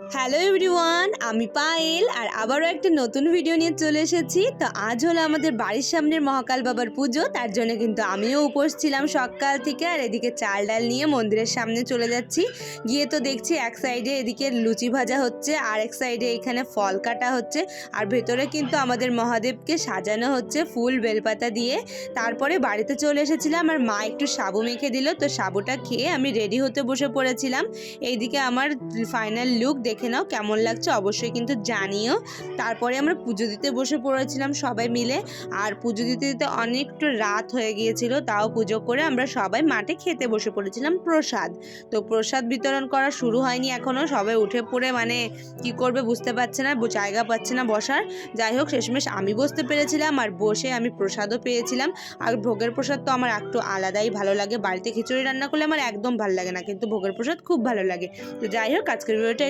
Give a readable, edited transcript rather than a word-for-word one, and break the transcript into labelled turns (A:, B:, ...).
A: Hello everyone, আমি পায়েল আর আবারও একটা নতুন ভিডিও নিয়ে চলে এসেছি। তো আজ হলো আমাদের বাড়ির সামনের মহাকাল বাবার পুজো, তার জন্য কিন্তু আমিও উপোস ছিলাম সকাল থেকে। আর এদিকে চাল ডাল নিয়ে মন্দিরের সামনে চলে যাচ্ছি। গিয়ে তো দেখছি এক সাইডে এদিকে লুচি ভাজা হচ্ছে, আর এক সাইডে এখানে ফল কাটা হচ্ছে, আর ভেতরে কিন্তু আমাদের মহাদেবকে সাজানো হচ্ছে ফুল বেলপাতা দিয়ে। তারপরে বাড়িতে চলে এসেছিলাম আর মা একটু সাবু মেখে দিল, তো সাবুটা খেয়ে আমি রেডি হতে বসে পড়েছিলাম। এইদিকে আমার ফাইনাল লুক দেখে নাও, কেমন লাগছে অবশ্যই কিন্তু জানিও। তারপরে আমরা পুজো দিতে বসে পড়েছিলাম সবাই মিলে, আর পুজো দিতে দিতে অনেকটা রাত হয়ে গিয়েছিল। তাও পুজো করে আমরা সবাই মাঠে খেতে বসে পড়েছিলাম প্রসাদ। তো প্রসাদ বিতরণ করা শুরু হয়নি এখনও, সবাই উঠে পড়ে মানে কি করবে বুঝতে পারছে না, জায়গা পাচ্ছে না বসার। যাই হোক, শেষমেশ আমি বসতে পেরেছিলাম আর বসে আমি প্রসাদও পেয়েছিলাম। আর ভোগের প্রসাদ তো আমার একটু আলাদাই ভালো লাগে। বাড়িতে খিচুড়ি রান্না করলে আমার একদম ভালো লাগে না, কিন্তু ভোগের প্রসাদ খুব ভালো লাগে। তো যাই হোক, আজকের ভিডিওটা